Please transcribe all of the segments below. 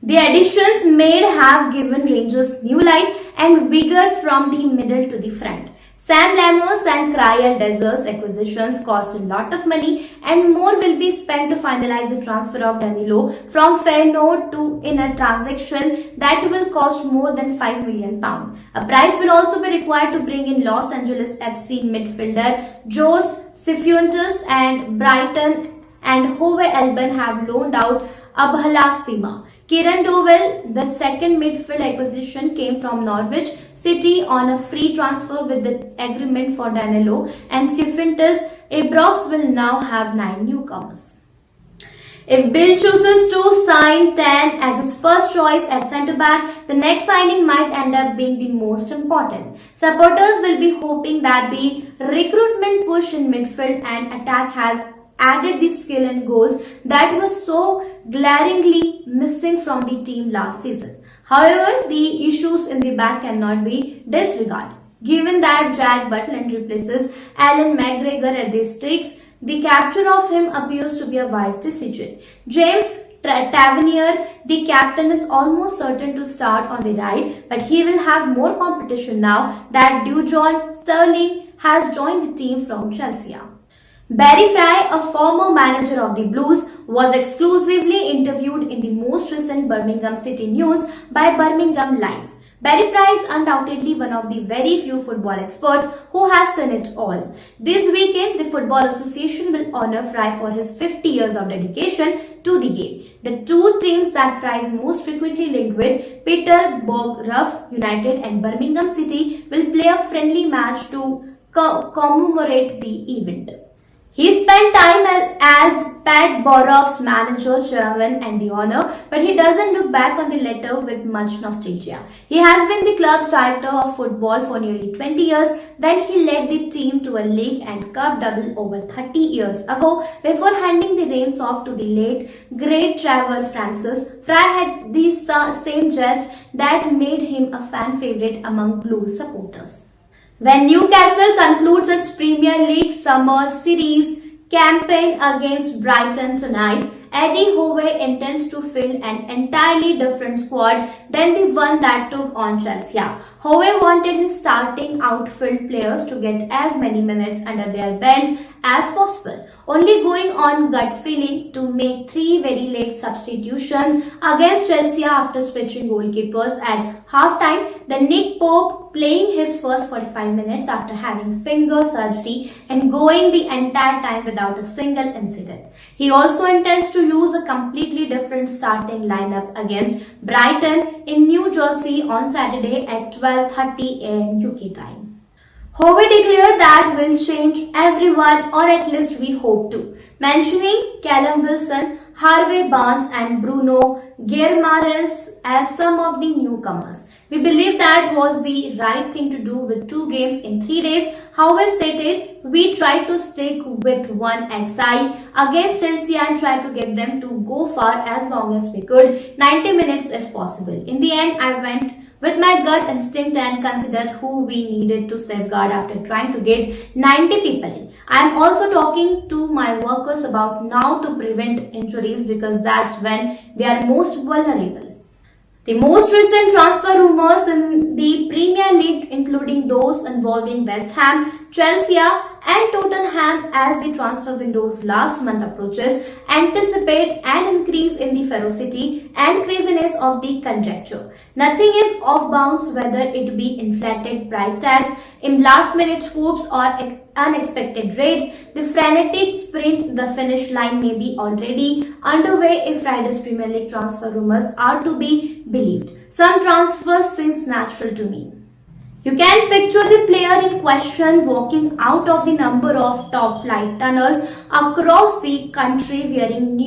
The additions made have given Rangers new life and vigor from the middle to the front. Sam Lammers and Cryer Desert's acquisitions cost a lot of money and more will be spent to finalize the transfer of Danilo from Feyenoord to in a transaction that will cost more than £5 million. A price will also be required to bring in Los Angeles FC midfielder Jose Cifuentes, and Brighton and Hove Albion have loaned out Abhala Sima. Kieran Dowell, the second midfield acquisition, came from Norwich City on a free transfer with the agreement for Danilo and Cifuentes. Ibrox will now have 9 newcomers. If Bill chooses to sign Tan as his first choice at centre-back, the next signing might end up being the most important. Supporters will be hoping that the recruitment push in midfield and attack has added the skill and goals that was so glaringly missing from the team last season. However, the issues in the back cannot be disregarded. Given that Jack Butland replaces Alan McGregor at the stakes, the capture of him appears to be a wise decision. James Tavernier, the captain, is almost certain to start on the right, but he will have more competition now that Dujon Sterling has joined the team from Chelsea. Barry Fry, a former manager of the Blues, was exclusively interviewed in the most recent Birmingham City news by Birmingham Live. Barry Fry is undoubtedly one of the very few football experts who has seen it all. This weekend, the Football Association will honor Fry for his 50 years of dedication to the game. The two teams that Fry is most frequently linked with, Peterborough United and Birmingham City, will play a friendly match to commemorate the event. He spent time as Pat Boroff's manager, chairman and the owner, but he doesn't look back on the latter with much nostalgia. He has been the club's director of football for nearly 20 years. Then he led the team to a league and cup double over 30 years ago before handing the reins off to the late, great Trevor Francis. Fry had the same zest that made him a fan favourite among Blues supporters. When Newcastle concludes its Premier League Summer Series campaign against Brighton tonight, Eddie Howe intends to field an entirely different squad than the one that took on Chelsea. Howe wanted his starting outfield players to get as many minutes under their belts as possible, only going on gut feeling to make 3 very late substitutions against Chelsea after switching goalkeepers at half-time, the Nick Pope playing his first 45 minutes after having finger surgery and going the entire time without a single incident. He also intends to use a completely different starting lineup against Brighton in New Jersey on Saturday at 12:30 a.m. UK time. Howe declared that will change everyone, or at least we hope to, mentioning Callum Wilson, Harvey Barnes and Bruno Guimaraes as some of the newcomers. We believe that was the right thing to do with 2 games in 3 days. However stated, we tried to stick with one XI against Chelsea and try to get them to go far as long as we could, 90 minutes if possible. In the end, I went with my gut instinct and considered who we needed to safeguard after trying to get 90 people in. I am also talking to my workers about now to prevent injuries because that's when we are most vulnerable. The most recent transfer rumours in the Premier League, including those involving West Ham, Chelsea and Tottenham as the transfer windows last month approaches, anticipate an increase in the ferocity and craziness of the conjecture. Nothing is off bounds, whether it be inflated price tags, in last-minute swoops or unexpected raids. The frenetic sprint the finish line may be already underway if Friday's Premier League transfer rumours are to be believed. Some transfers seems natural to me. You can picture the player in question walking out of the number of top flight tunnels across the country wearing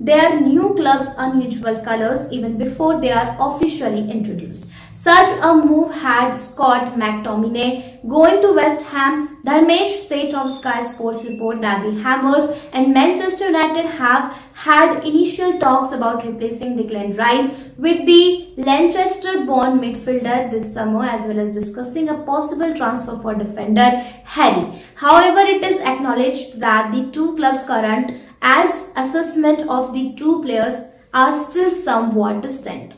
their new club's unusual colours even before they are officially introduced. Such a move had Scott McTominay going to West Ham. Dharmesh Seth of Sky Sports report that the Hammers and Manchester United have had initial talks about replacing Declan Rice with the Lancaster-born midfielder this summer, as well as discussing a possible transfer for defender Harry. However, it is acknowledged that the two clubs' current assessment of the two players are still somewhat distant.